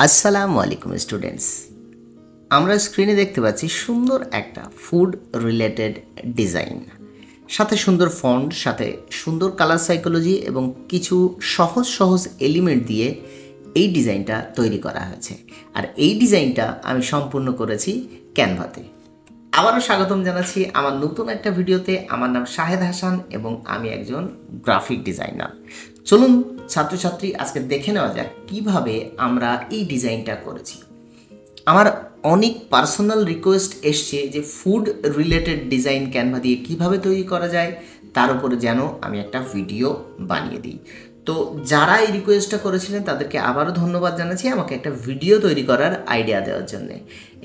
আসসালামু আলাইকুম স্টুডেন্টস। আমরা স্ক্রিনে দেখতে পাচ্ছি সুন্দর একটা ফুড রিলেটেড ডিজাইন, সাথে সুন্দর ফন্ট, সাথে সুন্দর কালার সাইকোলজি এবং কিছু সহজ সহজ এলিমেন্ট দিয়ে এই ডিজাইনটা তৈরি করা হয়েছে। আর এই ডিজাইনটা আমি সম্পূর্ণ করেছি ক্যানভাতে। আবারও স্বাগতম জানাচ্ছি আমার নতুন একটা ভিডিওতে। আমার নাম শাহেদ হাসান এবং আমি একজন গ্রাফিক ডিজাইনার। চলুন ছাত্রছাত্রী, আজকে দেখে নেওয়া যাক কীভাবে আমরা এই ডিজাইনটা করেছি। আমার অনেক পার্সোনাল রিকোয়েস্ট এসছে যে ফুড রিলেটেড ডিজাইন ক্যানভা দিয়ে কীভাবে তৈরি করা যায় তার উপরে যেন আমি একটা ভিডিও বানিয়ে দিই। তো যারা এই রিকোয়েস্টটা করেছিলেন তাদেরকে আবারও ধন্যবাদ জানাচ্ছি আমাকে একটা ভিডিও তৈরি করার আইডিয়া দেওয়ার জন্যে।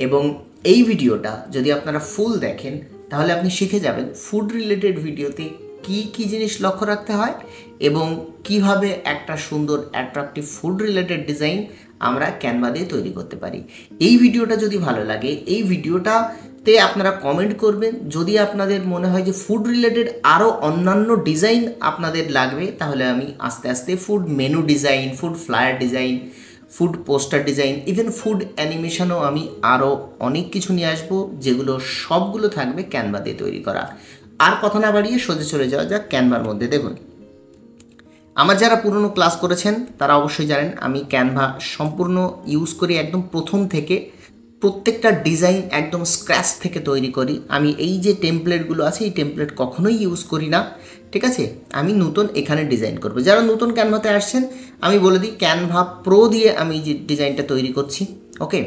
এবং এই ভিডিওটা যদি আপনারা ফুল দেখেন তাহলে আপনি শিখে যাবেন ফুড রিলেটেড ভিডিওতে কি কি জিনিস লক্ষ্য রাখতে হয় এবং কিভাবে একটা সুন্দর অ্যাট্রাকটিভ ফুড রিলেটেড ডিজাইন আমরা ক্যানভা দিয়ে তৈরি করতে পারি। এই ভিডিওটা যদি ভালো লাগে, এই ভিডিওটাতে আপনারা কমেন্ট করবেন। যদি আপনাদের মনে হয় যে ফুড রিলেটেড আরও অন্যান্য ডিজাইন আপনাদের লাগবে, তাহলে আমি আস্তে আস্তে food menu design, food flyer design, food poster design, even food অ্যানিমেশনও আমি আরও অনেক কিছু নিয়ে আসবো, যেগুলো সবগুলো থাকবে ক্যানভা দিয়ে তৈরি করা। আর কথা না বাড়িয়ে সোজা চলে যাওয়া যাক ক্যানভার মধ্যে। দেখুন, আমার যারা পুরনো ক্লাস করেছেন তারা অবশ্যই জানেন আমি ক্যানভা সম্পূর্ণ ইউজ করি, একদম প্রথম থেকে প্রত্যেকটা ডিজাইন একদম স্ক্র্যাচ থেকে তৈরি করি। আমি এই যে টেমপ্লেটগুলো আছে এই টেমপ্লেট কখনোই ইউজ করি না, ঠিক আছে। আমি নতুন এখানে ডিজাইন করব। যারা নতুন ক্যানভাতে আসছেন আমি বলে দিই ক্যানভা প্রো দিয়ে আমি যে ডিজাইনটা তৈরি করছি। ওকে,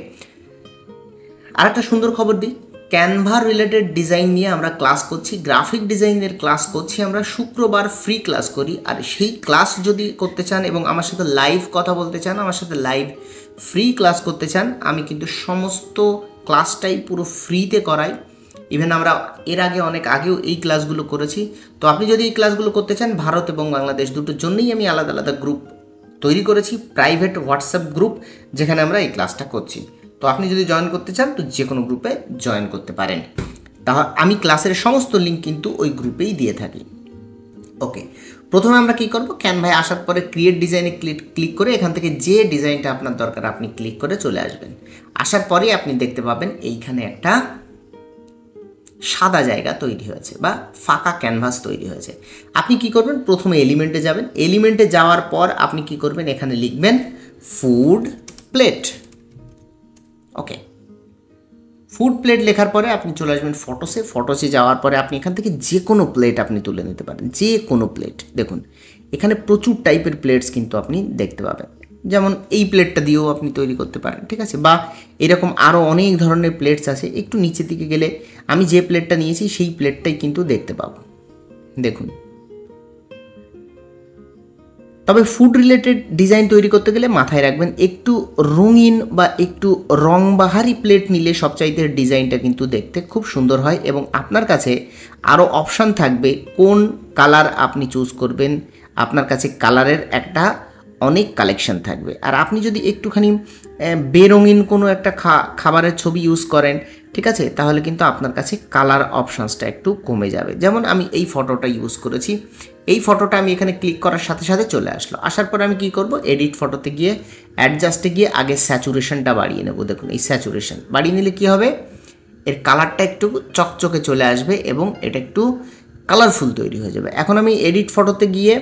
আর একটা সুন্দর খবর দিই, ক্যানভা রিলেটেড ডিজাইন নিয়ে আমরা ক্লাস করছি, গ্রাফিক ডিজাইনের ক্লাস করছি আমরা। শুক্রবার ফ্রি ক্লাস করি। আর সেই ক্লাস যদি করতে চান এবং আমার সাথে লাইভ কথা বলতে চান, আমার সাথে লাইভ ফ্রি ক্লাস করতে চান, আমি কিন্তু সমস্ত ক্লাসটাই পুরো ফ্রিতে করাই। ইভেন আমরা এর আগে অনেক আগেও এই ক্লাসগুলো করেছি। তো আপনি যদি এই ক্লাসগুলো করতে চান, ভারত এবং বাংলাদেশ দুটোর জন্যই আমি আলাদা আলাদা গ্রুপ তৈরি করেছি, প্রাইভেট হোয়াটসঅ্যাপ গ্রুপ, যেখানে আমরা এই ক্লাসটা করছি। তো আপনি যদি জয়েন করতে চান তো যে কোনো গ্রুপে জয়েন করতে পারেন। তাহলে আমি ক্লাসের সমস্ত লিঙ্ক কিন্তু ওই গ্রুপেই দিয়ে থাকি। ওকে, প্রথমে আমরা কী করব, ক্যানভায় আসার পরে ক্রিয়েট ডিজাইনে ক্লিক করে এখান থেকে যে ডিজাইনটা আপনার দরকার আপনি ক্লিক করে চলে আসবেন। আসার পরে আপনি দেখতে পাবেন এইখানে একটা সাদা জায়গা তৈরি হয়েছে বা ফাঁকা ক্যানভাস তৈরি হয়েছে। আপনি কি করবেন, প্রথমে এলিমেন্টে যাবেন। এলিমেন্টে যাওয়ার পর আপনি কি করবেন, এখানে লিখবেন ফুড প্লেট। ওকে, ফুড প্লেট লেখার পরে আপনি চলে আসবেন ফটোসে। ফটোসে যাওয়ার পরে আপনি এখান থেকে যে কোনো প্লেট আপনি তুলে নিতে পারেন, যে কোনো প্লেট। দেখুন এখানে প্রচুর টাইপের প্লেটস কিন্তু আপনি দেখতে পাবেন, যেমন এই প্লেটটা দিয়েও আপনি তৈরি করতে পারেন, ঠিক আছে। বা এরকম আরও অনেক ধরনের প্লেটস আছে। একটু নিচের দিকে গেলে আমি যে প্লেটটা নিয়েছি সেই প্লেটটাই কিন্তু দেখতে পাবো। দেখুন, তবে ফুড রিলেটেড ডিজাইন তৈরি করতে গেলে মাথায় রাখবেন একটু রঙিন বা একটু রংবাহারি প্লেট নিলে সবচাইতে ডিজাইনটা কিন্তু দেখতে খুব সুন্দর হয় এবং আপনার কাছে আরও অপশান থাকবে কোন কালার আপনি চুজ করবেন। আপনার কাছে কালারের একটা অনেক কালেকশন থাকবে। আর আপনি যদি একটুখানি বেরঙিন কোনো একটা খাবারের ছবি ইউজ করেন, ঠিক আছে, তাহলে কিন্তু আপনার কাছে কালার অপশানসটা একটু কমে যাবে। যেমন আমি এই ফটোটা ইউজ করেছি, এই ফটোটা আমি এখানে ক্লিক করার সাথে সাথে চলে আসলো। আসার পরে আমি কি করব, এডিট ফটোতে গিয়ে অ্যাডজাস্টে গিয়ে আগে স্যাচুরেশনটা বাড়িয়ে নেব। দেখুন এই স্যাচুরেশন বাড়িয়ে নিলে কী হবে, এর কালারটা একটু চকচকে চলে আসবে এবং এটা একটু কালারফুল তৈরি হয়ে যাবে। এখন আমি এডিট ফটোতে গিয়ে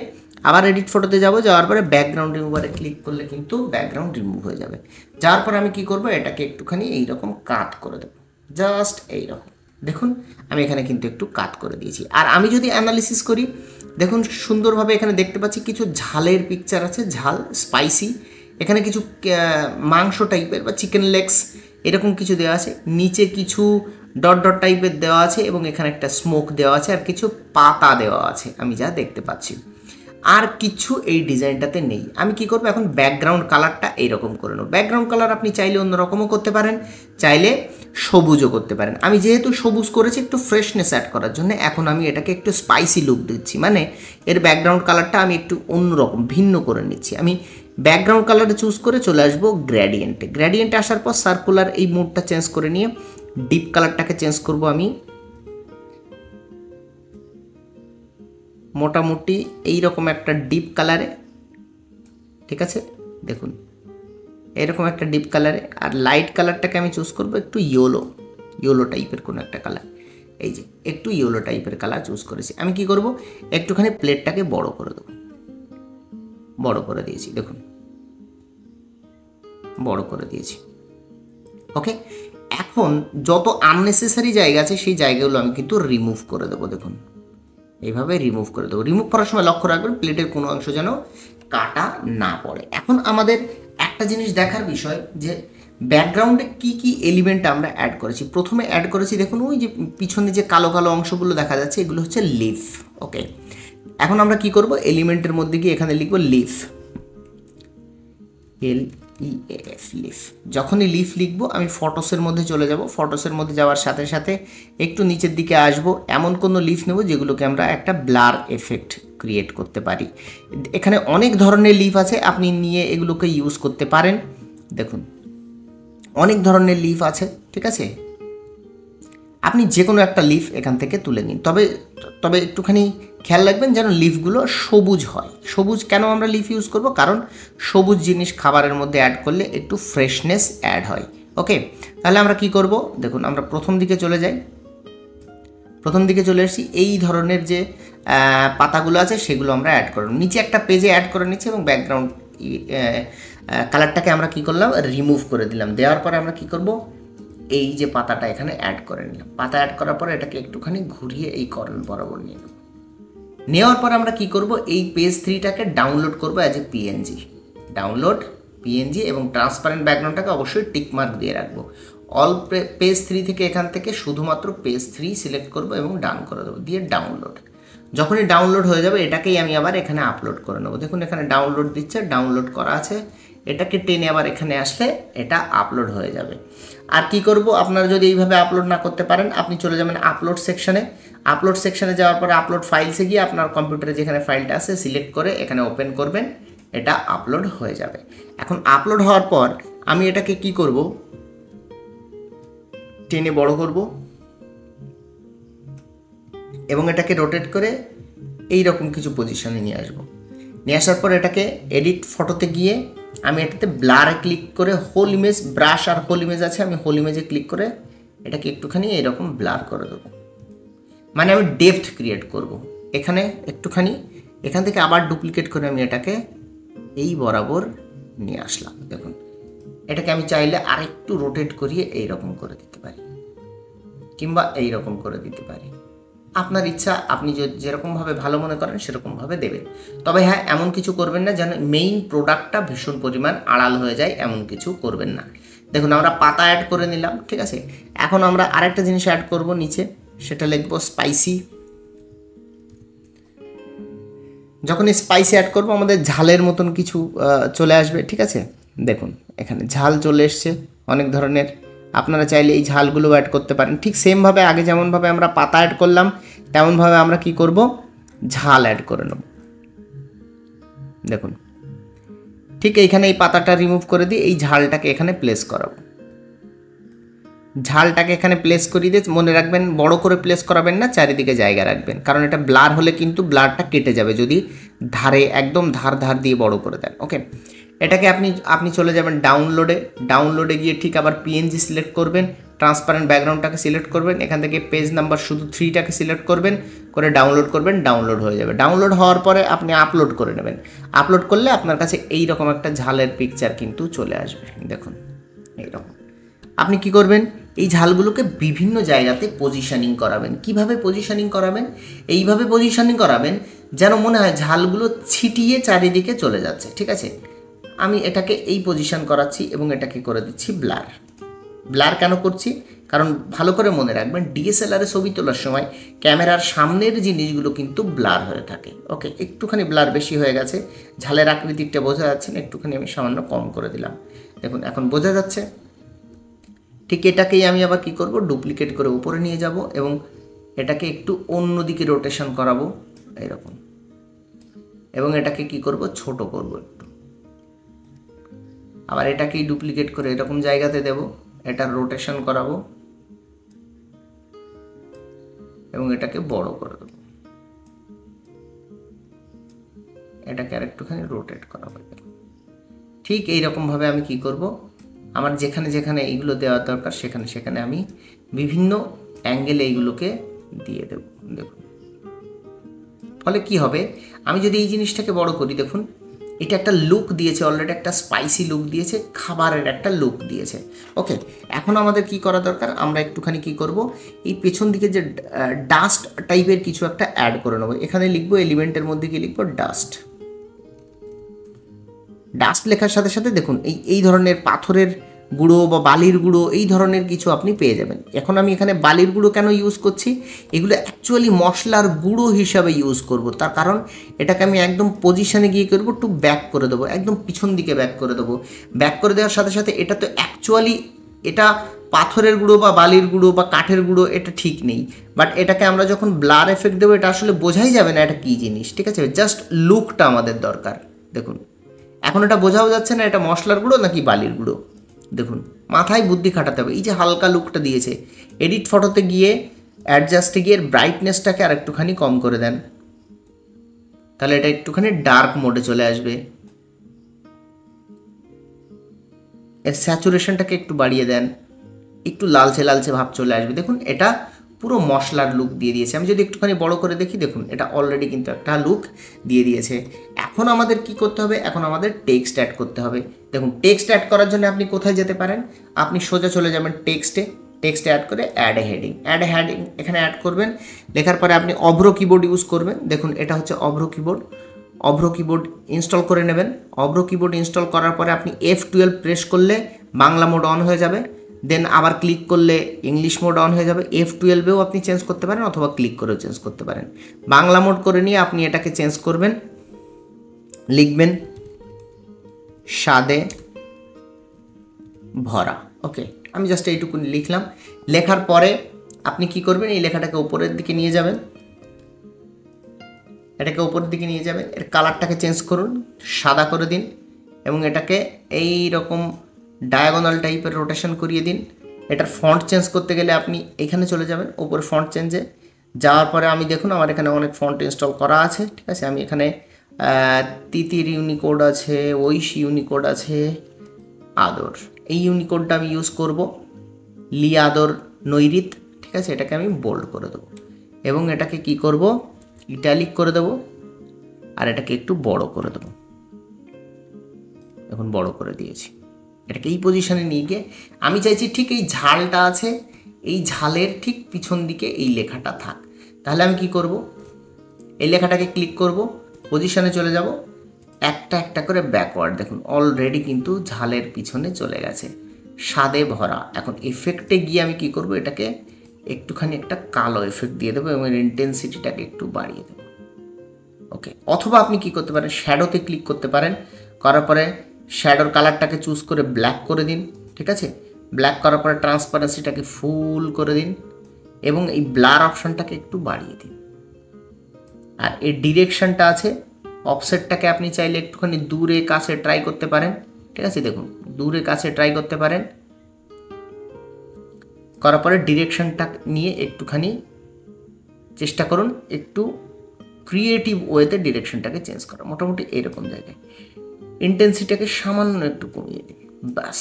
আবার এডিট ফটোতে যাব, যাওয়ার পরে ব্যাকগ্রাউন্ড রিমুভারে ক্লিক করলে কিন্তু ব্যাকগ্রাউন্ড রিমুভ হয়ে যাবে। যাওয়ার পর আমি কি করব, এটাকে একটুখানি এইরকম কাট করে দেবো, জাস্ট এইরকম। দেখুন আমি এখানে কিন্তু একটু কাট করে দিয়েছি। আর আমি যদি অ্যানালিসিস করি, দেখুন সুন্দরভাবে এখানে দেখতে পাচ্ছি কিছু ঝালের পিকচার আছে, ঝাল স্পাইসি। এখানে কিছু মাংস টাইপের বা চিকেন লেগস এরকম কিছু দেওয়া আছে, নিচে কিছু ডট ডট টাইপের দেওয়া আছে এবং এখানে একটা স্মোক দেওয়া আছে আর কিছু পাতা দেওয়া আছে আমি যা দেখতে পাচ্ছি। আর কিছু এই ডিজাইনটাতে নেই। আমি কি করব, এখন ব্যাকগ্রাউন্ড কালারটা এইরকম করে নেব। ব্যাকগ্রাউন্ড কালার আপনি চাইলে অন্যরকমও করতে পারেন, চাইলে সবুজও করতে পারেন। আমি যেহেতু সবুজ করেছি একটু ফ্রেশনেস অ্যাড করার জন্য, এখন আমি এটাকে একটু স্পাইসি লুক দিচ্ছি, মানে এর ব্যাকগ্রাউন্ড কালারটা আমি একটু অন্যরকম ভিন্ন করে নিচ্ছি। আমি ব্যাকগ্রাউন্ড কালারটা চুজ করে চলে আসবো গ্রেডিয়েন্টে। গ্রেডিয়েন্টে আসার পর সার্কুলার এই মোডটা চেঞ্জ করে নিয়ে ডিপ কালারটাকে চেঞ্জ করব আমি মোটামুটি এই রকম একটা ডিপ কালারে, ঠিক আছে। দেখুন এরকম একটা ডিপ কালারে। আর লাইট কালারটাকে আমি চুজ করব একটু ইয়েলো টাইপের কোনো একটা কালার। এই যে একটু ইয়েলো টাইপের কালার চুজ করেছি। আমি কি করব, একটুখানি প্লেটটাকে বড় করে দেবো, বড় করে দিয়েছি, দেখুন বড় করে দিয়েছি। ওকে, এখন যত আননেসেসারি জায়গা আছে সেই জায়গাগুলো আমি কিন্তু রিমুভ করে দেবো। দেখুন এইভাবে রিমুভ করে দেবো। রিমুভ করার সময় লক্ষ্য রাখবেন প্লেটের কোনো অংশ যেন কাটা না পড়ে। এখন আমাদের একটা জিনিস দেখার বিষয় যে ব্যাকগ্রাউন্ডে কি কি এলিমেন্ট আমরা অ্যাড করেছি। প্রথমে অ্যাড করেছি দেখুন ওই যে পিছনে যে কালো কালো অংশগুলো দেখা যাচ্ছে, এগুলো হচ্ছে লিফ। ওকে, এখন আমরা কি করব, এলিমেন্টের মধ্যে গিয়ে এখানে লিখব লিফ, LEAF, লিফ। যখনই লিফ লিখব আমি ফটোসের মধ্যে চলে যাব। ফটোসের মধ্যে যাওয়ার সাথে সাথে একটু নিচের দিকে আসব, এমন কোনো লিফ নেব যেগুলোকে আমরা একটা ব্লার এফেক্ট ক্রিয়েট করতে পারি। এখানে অনেক ধরনের লিফ আছে, আপনি নিয়ে এগুলোকে ইউজ করতে পারেন। দেখুন অনেক ধরনের লিফ আছে, ঠিক আছে, আপনি যে কোনো একটা লিফ এখান থেকে তুলে নিন। তবে একটুখানি খেয়াল রাখবেন যেন লিফগুলো সবুজ হয়। সবুজ কেন আমরা লিফ ইউজ করব, কারণ সবুজ জিনিস খাবারের মধ্যে অ্যাড করলে একটু ফ্রেশনেস অ্যাড হয়। ওকে, তাহলে আমরা কি করব, দেখুন আমরা প্রথম দিকে চলে যাই। প্রথম দিকে চলে এসেছি, এই ধরনের যে পাতাগুলো আছে সেগুলো আমরা অ্যাড করব। নিচে একটা পেজে অ্যাড করে নিচ্ছি এবং ব্যাকগ্রাউন্ড কালারটাকে আমরা কি করলাম, রিমুভ করে দিলাম। দেওয়ার পরে আমরা কি করব, এই যে পাতাটা এখানে অ্যাড করে নিলাম। পাতা অ্যাড করার পরে এটাকে একটুখানি ঘুরিয়ে এই কর্নার বরাবর নিয়ে নেব। নেওয়ার পর আমরা কি করব, এই পেজ 3টাকে ডাউনলোড করব as a PNG. Download PNG এবং ট্রান্সপারেন্ট ব্যাকগ্রাউন্ডটাকে অবশ্যই টিকমার্ক দিয়ে রাখবো। অল পেজ 3 থেকে এখান থেকে শুধুমাত্র পেজ 3 সিলেক্ট করব এবং ডান করে দেবো, দিয়ে ডাউনলোড। যখনই ডাউনলোড হয়ে যাবে এটাকেই আমি আবার এখানে আপলোড করে নেবো। দেখুন এখানে ডাউনলোড দিচ্ছে, ডাউনলোড করা আছে, এটাকে টেনে আবার এখানে আসলে এটা আপলোড হয়ে যাবে। আর কি করব, আপনারা যদি এইভাবে আপলোড না করতে পারেন আপনি চলে যাবেন আপলোড সেকশনে। আপলোড সেকশনে যাওয়ার পরে আপলোড ফাইলসে গিয়ে আপনার কম্পিউটারে যেখানে ফাইলটা আছে সিলেক্ট করে এখানে ওপেন করবেন, এটা আপলোড হয়ে যাবে। এখন আপলোড হওয়ার পর আমি এটাকে কি করব, টেনে বড় করব এবং এটাকে রোটেট করে এই রকম কিছু পজিশনে নিয়ে আসব। নিয়ে আসার পর এটাকে এডিট ফটোতে গিয়ে আমি এটাতে ব্লারে ক্লিক করে হোল ইমেজ, ব্রাশ আর হোল ইমেজ আছে, আমি হোল ইমেজে ক্লিক করে এটাকে একটুখানি এরকম ব্লার করে দেবো। মানে আমি ডেপথ ক্রিয়েট করব। এখানে একটুখানি এখান থেকে আবার ডুপ্লিকেট করে আমি এটাকে এই বরাবর নিয়ে আসলাম। দেখুন এটাকে আমি চাইলে আরেকটু রোটেট করিয়ে এইরকম করে দিতে পারি কিংবা এইরকম করে দিতে পারি, আপনার ইচ্ছা, আপনি যেরকমভাবে ভালো মনে করেন সেরকমভাবে দেবেন। তবে হ্যাঁ, এমন কিছু করবেন না যেন মেইন প্রোডাক্টটা ভীষণ পরিমাণ আড়াল হয়ে যায়, এমন কিছু করবেন না। দেখুন আমরা পাতা অ্যাড করে নিলাম, ঠিক আছে। এখন আমরা আরেকটা জিনিস অ্যাড করব নিচে, সেটা লিখব স্পাইসি। যখন স্পাইসি অ্যাড করব আমাদের ঝালের মতন কিছু চলে আসবে, ঠিক আছে। দেখুন এখানে ঝাল চলে এসছে অনেক ধরনের, আপনারা চাইলে এই ঝালগুলো অ্যাড করতে পারেন। ঠিক সেমভাবে আগে যেমনভাবে আমরা পাতা অ্যাড করলাম তেমনভাবে আমরা কি করব, ঝাল অ্যাড করে নেব। দেখুন ঠিক এইখানে এই পাতাটা রিমুভ করে দিয়ে এই ঝালটাকে এখানে প্লেস করাবো। ঝালটাকে এখানে প্লেস করিয়ে দিয়ে মনে রাখবেন বড় করে প্লেস করাবেন না, চারিদিকে জায়গা রাখবেন, কারণ এটা ব্লার হলে কিন্তু ব্লারটা কেটে যাবে যদি ধারে একদম ধার দিয়ে বড় করে দেন। ওকে, এটাকে আপনি চলে যাবেন ডাউনলোডে গিয়ে ঠিক আবার পিএনজি সিলেক্ট করবেন, ট্রান্সপারেন্ট ব্যাকগ্রাউন্ডটাকে সিলেক্ট করবেন, এখান থেকে পেজ নাম্বার শুধু 3টাকে সিলেক্ট করবেন, করে ডাউনলোড করবেন, ডাউনলোড হয়ে যাবে। ডাউনলোড হওয়ার পরে আপনি আপলোড করে নেবেন। আপলোড করলে আপনার কাছে এইরকম একটা ঝালের পিকচার কিন্তু চলে আসবে। দেখুন এইরকম আপনি কি করবেন, এই ঝালগুলোকে বিভিন্ন জায়গাতে পজিশনিং করাবেন। কিভাবে পজিশনিং করাবেন, এইভাবে পজিশনিং করাবেন যেন মনে হয় ঝালগুলো ছিটিয়ে চারিদিকে চলে যাচ্ছে, ঠিক আছে। আমি এটাকে এই পজিশন করাচ্ছি এবং এটাকে করে দিচ্ছি ব্লার কেন করছি, কারণ ভালো করে মনে রাখবেন ডিএসএলআরে ছবি তোলার সময় ক্যামেরার সামনের জিনিসগুলো কিন্তু ব্লার হয়ে থাকে। ওকে, একটুখানি ব্লার বেশি হয়ে গেছে, ঝালের আকৃতিটা বোঝা যাচ্ছে না, একটুখানি আমি সামান্য কম করে দিলাম। দেখুন এখন বোঝা যাচ্ছে। ঠিক এটাকেই আমি আবার কি করব, ডুপ্লিকেট করে উপরে নিয়ে যাব এবং এটাকে একটু অন্যদিকে রোটেশন করাবো এরকম, এবং এটাকে কি করব, ছোট করব একটু। আবার এটাকেই ডুপ্লিকেট করে এরকম জায়গাতে দেব, এটা রোটেশন করাবো এবং এটাকে বড় করে দেবো, এটাকে আর একটুখানি রোটেট করাবো। ঠিক এইরকমভাবে আমি কি করব, আমার যেখানে যেখানে এইগুলো দেওয়ার দরকার সেখানে সেখানে আমি বিভিন্ন অ্যাঙ্গেলে এইগুলোকে দিয়ে দেব। দেখুন ফলে কি হবে, আমি যদি এই জিনিসটাকে বড় করি, দেখুন এটা একটা লুক দিয়েছে, অলরেডি একটা স্পাইসি লুক দিয়েছে, খাবারের একটা লুক দিয়েছে। ওকে, এখন আমাদের কি করা দরকার, আমরা একটুখানি কি করব, এই পেছন দিকে যে ডাস্ট টাইপের কিছু একটা অ্যাড করে নেবো। এখানে লিখবো এলিমেন্টের মধ্যে কি লিখবো, ডাস্ট। ডাস্ট লেখার সাথে সাথে দেখুন এই ধরনের পাথরের গুঁড়ো বা বালির গুঁড়ো এই ধরনের কিছু আপনি পেয়ে যাবেন। এখন আমি এখানে বালির গুঁড়ো কেন ইউজ করছি, এগুলো অ্যাকচুয়ালি মশলার গুঁড়ো হিসাবে ইউজ করব। তার কারণ এটাকে আমি একদম পজিশনে গিয়ে করবো, একটু ব্যাক করে দেবো, একদম পিছন দিকে ব্যাক করে দেবো। ব্যাক করে দেওয়ার সাথে সাথে এটা তো অ্যাকচুয়ালি এটা পাথরের গুঁড়ো বা বালির গুঁড়ো বা কাঠের গুঁড়ো এটা ঠিক নেই, বাট এটাকে আমরা যখন ব্লার এফেক্ট দেবো এটা আসলে বোঝাই যাবে না এটা কী জিনিস, ঠিক আছে? জাস্ট লুকটা আমাদের দরকার। দেখুন এখন এটা বোঝাও যাচ্ছে না এটা মশলার গুঁড়ো নাকি বালির গুঁড়ো। দেখুন মাথায় বুদ্ধি খাটাতে হবে। এই যে হালকা লুকটা দিয়েছে, এডিট ফটোতে গিয়ে অ্যাডজাস্টে গিয়ে ব্রাইটনেসটাকে আর একটুখানি কম করে দেন, তাহলে এটা একটুখানি ডার্ক মোডে চলে আসবে। এর স্যাচুরেশনটাকে একটু বাড়িয়ে দেন, একটু লালচে লালচে ভাব চলে আসবে। দেখুন এটা পুরো মশলার লুক দিয়ে দিয়েছে। আমি যদি একটুখানি বড় করে দেখি, দেখুন এটা অলরেডি কিন্তু একটা লুক দিয়ে দিয়েছে। এখন আমাদের কি করতে হবে, এখন আমাদের টেক্সট অ্যাড করতে হবে। দেখুন টেক্সট অ্যাড করার জন্য আপনি কোথায় যেতে পারেন, আপনি সোজা চলে যাবেন টেক্সটে অ্যাড করে অ্যাড এ হেডিং এখানে অ্যাড করবেন। লেখার পরে আপনি অভ্র কিবোর্ড ইউজ করবেন। দেখুন এটা হচ্ছে অভ্র কিবোর্ড ইনস্টল করে নেবেন। অভ্র কিবোর্ড ইনস্টল করার পরে আপনি F12 প্রেস করলে বাংলা মোড অন হয়ে যাবে, দেন আবার ক্লিক করলে ইংলিশ মোড অন হয়ে যাবে। F12এও আপনি চেঞ্জ করতে পারেন অথবা ক্লিক করেও চেঞ্জ করতে পারেন। বাংলা মোড করে নিয়ে আপনি এটাকে চেঞ্জ করবেন, লিখবেন স্বাদে ভরা। ওকে, আমি জাস্ট এইটুকু লিখলাম। লেখার পরে আপনি কি করবেন, এই লেখাটাকে উপরের দিকে নিয়ে যাবেন, এটাকে উপরের দিকে নিয়ে যাবেন, এর কালারটাকে চেঞ্জ করুন, সাদা করে দিন এবং এটাকে এই রকম ডায়াগোনাল টাইপের রোটেশন করিয়ে দিন। এটার ফন্ট চেঞ্জ করতে গেলে আপনি এখানে চলে যাবেন, ওপর ফন্ট চেঞ্জে যাওয়ার পরে আমি দেখুন আমার এখানে অনেক ফন্ট ইনস্টল করা আছে, ঠিক আছে? আমি এখানে তিতির ইউনিকোড আছে, ঐশ ইউনিকোড আছে, আদর, এই ইউনিকোডটা আমি ইউজ করব। লি আদর নৈরিত, ঠিক আছে? এটাকে আমি বোল্ড করে দেবো এবং এটাকে কি করব, ইটালিক করে দেবো আর এটাকে একটু বড় করে দেবো। এখন বড় করে দিয়েছি। এটাকে এই পজিশনে নিয়ে গিয়ে আমি চাইছি ঠিক এই ঝালটা আছে, এই ঝালের ঠিক পিছন দিকে এই লেখাটা থাক। তাহলে আমি কি করব, এই লেখাটাকে ক্লিক করব, পজিশনে চলে যাব, একটা একটা করে ব্যাকওয়ার্ড। দেখুন অলরেডি কিন্তু ঝালের পিছনে চলে গেছে, স্বাদে ভরা। এখন এফেক্টে গিয়ে আমি কি করব, এটাকে একটুখানি একটা কালো এফেক্ট দিয়ে দেবো এবং এর ইন্টেন্সিটিটাকে একটু বাড়িয়ে দেবো। ওকে, অথবা আপনি কি করতে পারেন, শ্যাডোতে ক্লিক করতে পারেন, করার পরে শ্যাডোর কালারটাকে চুজ করে ব্ল্যাক করে দিন, ঠিক আছে? ব্ল্যাক করার পরে ট্রান্সপারেন্সিটাকে ফুল করে দিন এবং এই ব্লার অপশানটাকে একটু বাড়িয়ে দিন। আর এর ডিরেকশনটা আছে, অফসেটটাকে আপনি চাইলে একটুখানি দূরে কাছে ট্রাই করতে পারেন, ঠিক আছে? দেখুন দূরে কাছে ট্রাই করতে পারেন, করার পরে ডিরেকশনটা নিয়ে একটুখানি চেষ্টা করুন একটু ক্রিয়েটিভ ওয়েতে ডিরেকশনটাকে চেঞ্জ করা, মোটামুটি এরকম জায়গায়। ইন্টেন্সিটিটাকে সামান্য একটু কমিয়ে দিন, ব্যাস,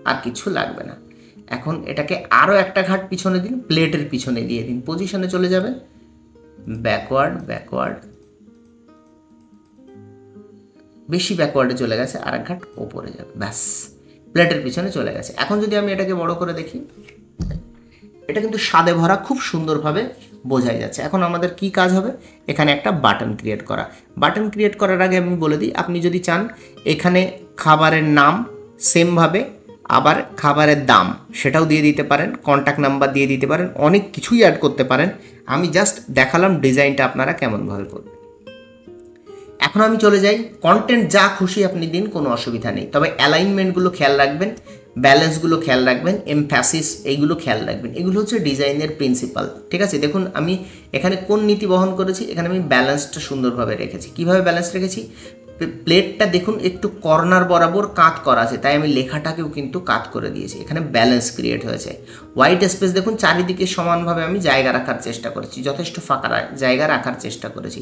আর কিছু লাগবে না। এখন এটাকে আরও একটা ঘাট পিছনে দিন, প্লেটের পিছনে দিয়ে দিন, পজিশনে চলে যাবে, ব্যাকওয়ার্ড, বেশি ব্যাকওয়ার্ডে চলে গেছে, আর এক ঘাট ওপরে যাবে, ব্যাস, প্লেটের পিছনে চলে গেছে। এখন যদি আমি এটাকে বড় করে দেখি, এটা কিন্তু স্বাদে ভরা খুব সুন্দরভাবে বোঝাই যাচ্ছে। এখন আমাদের কি কাজ হবে, এখানে একটা বাটন ক্রিয়েট করা। বাটন ক্রিয়েট করার আগে আমি বলে দিই, আপনি যদি চান এখানে খাবারের নাম সেমভাবে আবার খাবারের দাম সেটাও দিয়ে দিতে পারেন, কন্ট্যাক্ট নাম্বার দিয়ে দিতে পারেন, অনেক কিছুই অ্যাড করতে পারেন। আমি জাস্ট দেখালাম ডিজাইনটা আপনারা কেমনভাবে করবেন। এখন আমি চলে যাই, কন্টেন্ট যা খুশি আপনি দিন, কোনো অসুবিধা নেই, তবে অ্যালাইনমেন্টগুলো খেয়াল রাখবেন, ব্যালেন্সগুলো খেয়াল রাখবেন, এমফ্যাসিস এইগুলো খেয়াল রাখবেন। এগুলো হচ্ছে ডিজাইনের প্রিন্সিপাল, ঠিক আছে? দেখুন আমি এখানে কোন নীতি বহন করেছি, এখানে আমি ব্যালেন্সটা সুন্দরভাবে রেখেছি। কিভাবে ব্যালেন্স রেখেছি, প্লেটটা দেখুন একটু কর্নার বরাবর কাত করা আছে, তাই আমি লেখাটাকেও কিন্তু কাত করে দিয়েছি, এখানে ব্যালেন্স ক্রিয়েট হয়েছে। হোয়াইট স্পেস দেখুন চারিদিকে সমানভাবে আমি জায়গা রাখার চেষ্টা করেছি, যথেষ্ট ফাঁকা জায়গা রাখার চেষ্টা করেছি,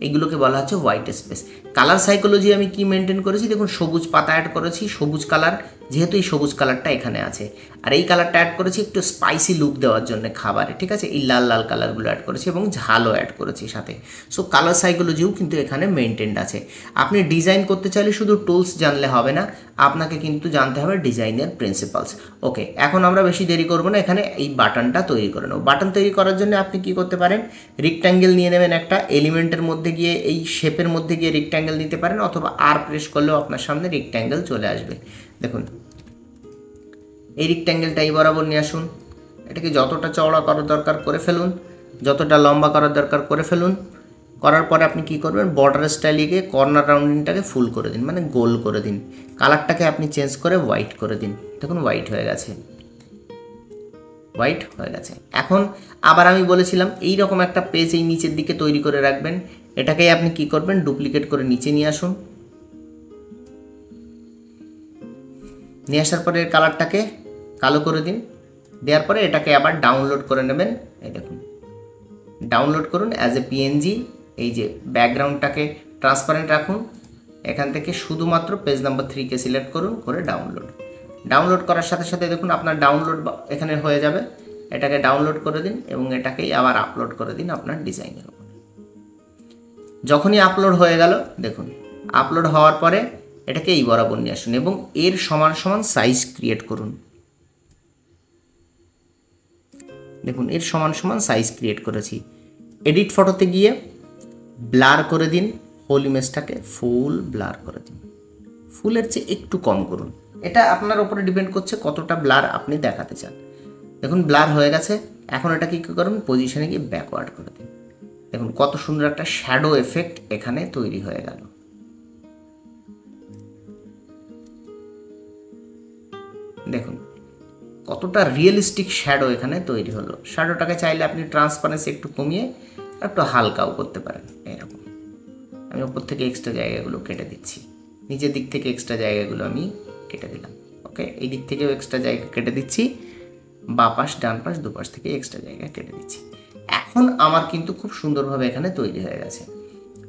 এগুলোকে বলা হচ্ছে হোয়াইট স্পেস। কালার সাইকোলজি আমি কি মেনটেন করেছি দেখুন, সবুজ পাতা অ্যাড করেছি, সবুজ কালার, যেহেতু এই সবুজ কালারটা এখানে আছে, আর এই কালারটা অ্যাড করেছি একটু স্পাইসি লুক দেওয়ার জন্য খাবারে, ঠিক আছে, এই লাল লাল কালারগুলো অ্যাড করেছি এবং ঝালও অ্যাড করেছি সাথে। সো কালার সাইকোলজিও কিন্তু এখানে মেনটেন্ড আছে। আপনি ডিজাইন করতে চাইলে শুধু টুলস জানলে হবে না, আপনাকে কিন্তু জানতে হবে ডিজাইনের প্রিন্সিপালস। ওকে, এখন আমরা বেশি দেরি করবো না, এখানে এই বাটনটা তৈরি করে নেব। বাটন তৈরি করার জন্য আপনি কি করতে পারেন, রেক্ট্যাঙ্গেল নিয়ে নেবেন, একটা এলিমেন্টের মধ্যে গিয়ে এই শেপের মধ্যে গিয়ে রেক্ট্যাঙ্গেল নিতে পারেন, অথবা আর প্রেস করলেও আপনার সামনে রেক্ট্যাঙ্গেল চলে আসবে। দেখুন এই রেক্ট্যাঙ্গেলটা এই বরাবর নিয়ে আসুন, এটাকে যতটা চওড়া করার দরকার করে ফেলুন, যতটা লম্বা করার দরকার করে ফেলুন। করার পরে আপনি কি করবেন, বর্ডার স্টাইলে গিয়ে কর্নার রাউন্ডিংটাকে ফুল করে দিন, মানে গোল করে দিন। কালারটাকে আপনি চেঞ্জ করে হোয়াইট করে দিন, দেখুন হোয়াইট হয়ে গেছে, হোয়াইট হয়ে গেছে। এখন আবার আমি বলেছিলাম এই রকম একটা পেজ এই নিচের দিকে তৈরি করে রাখবেন, এটাকেই আপনি কি করবেন, ডুপ্লিকেট করে নিচে নিয়ে আসুন। নিয়ে আসার পরে কালারটাকে কালো করে দিন, দেওয়ার পরে এটাকে আবার ডাউনলোড করে নেবেন। এই দেখুন ডাউনলোড করুন অ্যাজ এ পিএনজি। এই যে ব্যাকগ্রাউন্ডটাকে ট্রান্সপারেন্ট রাখুন, এখান থেকে শুধুমাত্র পেজ নাম্বার 3কে সিলেক্ট করুন, করে ডাউনলোড করার সাথে সাথে দেখুন আপনার ডাউনলোড এখানে হয়ে যাবে। এটাকে ডাউনলোড করে দিন এবং এটাকেই আবার আপলোড করে দিন আপনার ডিজাইনের উপর। যখনই আপলোড হয়ে গেল, দেখুন আপলোড হওয়ার পরে এটাকে এই বরাবর নিয়ে আসুন এবং এর সমান সমান সাইজ ক্রিয়েট করুন। দেখুন এর সমান সমান সাইজ ক্রিয়েট করেছি। এডিট ফটোতে গিয়ে ব্লার করে দিন, হোল ইমেজটাকে ফুল ব্লার করে দিন, ফুলের চেয়ে একটু কম করুন, এটা আপনার উপরে ডিপেন্ড করছে কতটা ব্লার আপনি দেখাতে চান। দেখুন ব্লার হয়ে গেছে। এখন এটাকে কী করুন, পজিশনে গিয়ে ব্যাকওয়ার্ড করে দিন। দেখুন কত সুন্দর একটা শ্যাডো এফেক্ট এখানে তৈরি হয়ে গেল। দেখুন কতটা রিয়েলিস্টিক শ্যাডো এখানে তৈরি হলো। শ্যাডোটাকে চাইলে আপনি ট্রান্সপারেন্সি একটু কমিয়ে একটু হালকাও করতে পারেন। এরকম আমি ওপর থেকে এক্সট্রা জায়গাগুলো কেটে দিচ্ছি, নিচের দিক থেকে এক্সট্রা জায়গাগুলো আমি কেটে দিলাম। ওকে, এই দিক থেকেও এক্সট্রা জায়গা কেটে দিচ্ছি, বাঁ পাশ ডান পাশ দুপাশ থেকে এক্সট্রা জায়গা কেটে দিচ্ছি। এখন আমার কিন্তু খুব সুন্দরভাবে এখানে তৈরি হয়ে গেছে।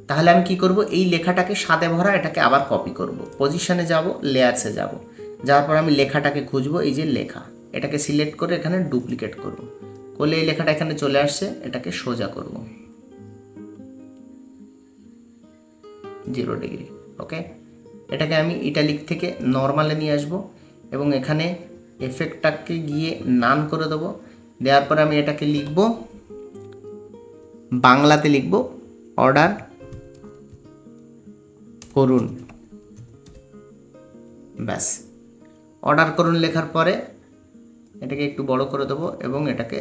তাহলে আমি কি করব, এই লেখাটাকে সাদে ভরা এটাকে আবার কপি করব। পজিশনে যাব, লেয়ারসে যাব, যাওয়ার পর আমি লেখাটাকে খুঁজবো, এই যে লেখা, এটাকে সিলেক্ট করে এখানে ডুপ্লিকেট করব, করলে এই লেখাটা এখানে চলে আসছে। এটাকে সোজা করব 0 ডিগ্রি। ওকে, এটাকে আমি ইটালিক থেকে নর্মালে নিয়ে আসব এবং এখানে এফেক্টটাকে গিয়ে নান করে দেবো। দেওয়ার পরে আমি এটাকে লিখব, বাংলাতে লিখব অর্ডার করুন, ব্যাস। অর্ডার করুন লেখার পরে এটাকে একটু বড় করে দেবো এবং এটাকে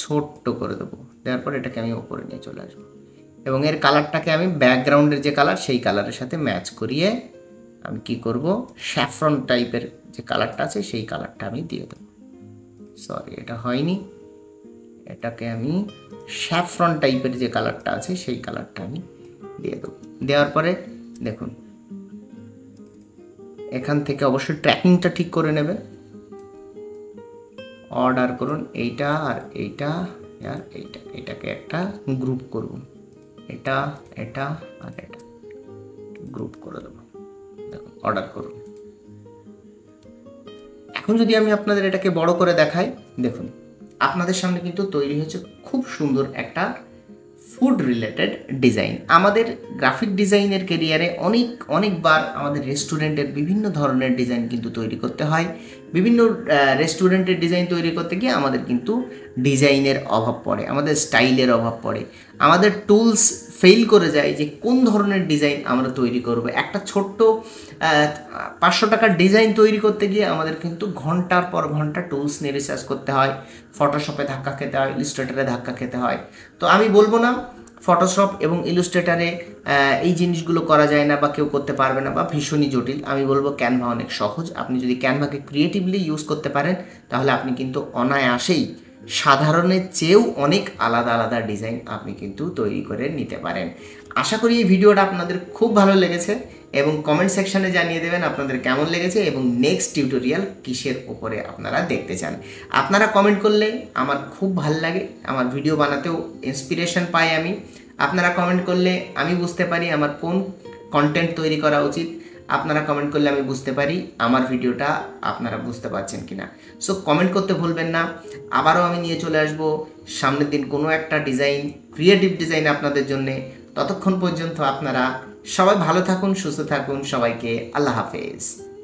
ছোট্ট করে দেবো। দেওয়ার পরে এটাকে আমি ওপরে নিয়ে চলে আসবো এবং এর কালারটাকে আমি ব্যাকগ্রাউন্ডের যে কালার সেই কালারের সাথে ম্যাচ করিয়ে আমি কি করব, স্যাফরন টাইপের যে কালারটা আছে সেই কালারটা আমি দিয়ে দেবো। সরি, এটা হয়নি, এটাকে আমি স্যাফরন টাইপের যে কালারটা আছে সেই কালারটা আমি দিয়ে দেবো। দেওয়ার পরে দেখুন এখান থেকে অবশ্যই ট্র্যাকিংটা ঠিক করে নেবেন। অর্ডার করুন এইটা আর এইটা আর এইটা, এটাকে একটা গ্রুপ করব, এটা এটা আর এটা গ্রুপ করে দেবো। দেখুন অর্ডার করুন। এখন যদি আমি আপনাদের এটাকে বড় করে দেখাই, দেখুন আপনাদের সামনে কিন্তু তৈরি হয়েছে খুব সুন্দর একটা ফুড রিলেটেড ডিজাইন। আমাদের গ্রাফিক ডিজাইনের কেরিয়ারে অনেকবার আমাদের রেস্টুরেন্টের বিভিন্ন ধরনের ডিজাইন কিন্তু তৈরি করতে হয়। বিভিন্ন রেস্টুরেন্টের ডিজাইন তৈরি করতে গিয়ে আমাদের কিন্তু ডিজাইনের অভাব পড়ে, আমাদের স্টাইলের অভাব পড়ে, আমাদের টুলস ফেল করে যায় যে কোন ধরনের ডিজাইন আমরা তৈরি করব। একটা ছোট্ট 500 টাকার ডিজাইন তৈরি করতে গিয়ে আমাদের কিন্তু ঘন্টার পর ঘন্টা টুলস নিয়ে রিসার্চ করতে হয়, ফটোশপে ধাক্কা খেতে হয়, ইলাস্ট্রেটরে ধাক্কা খেতে হয়। তো আমি বলবো না ফটোশপ এবং ইলাস্ট্রেটরে এই জিনিসগুলো করা যায় না বা কেউ করতে পারবে না বা ভীষণই জটিল। আমি বলবো ক্যানভা অনেক সহজ। আপনি যদি ক্যানভাকে ক্রিয়েটিভলি ইউজ করতে পারেন তাহলে আপনি কিন্তু অনায়াসেই সাধারণের চেয়েও অনেক আলাদা আলাদা ডিজাইন আপনি কিন্তু তৈরি করে নিতে পারেন। আশা করি এই ভিডিওটা আপনাদের খুব ভালো লেগেছে এবং কমেন্ট সেকশানে জানিয়ে দেবেন আপনাদের কেমন লেগেছে এবং নেক্সট টিউটোরিয়াল কিসের ওপরে আপনারা দেখতে চান। আপনারা কমেন্ট করলে আমার খুব ভালো লাগে, আমার ভিডিও বানাতেও ইন্সপিরেশন পাই আমি। আপনারা কমেন্ট করলে আমি বুঝতে পারি আমার কোন কন্টেন্ট তৈরি করা উচিত। আপনারা কমেন্ট করলে আমি বুঝতে পারি আমার ভিডিওটা আপনারা বুঝতে পারছেন কিনা। সো কমেন্ট করতে ভুলবেন না। আবারও আমি নিয়ে চলে আসব সামনের দিন কোনো একটা ডিজাইন, ক্রিয়েটিভ ডিজাইন আপনাদের জন্যে। ততক্ষণ পর্যন্ত আপনারা সবাই ভালো থাকুন, সুস্থ থাকুন। সবাইকে আল্লাহ হাফেজ।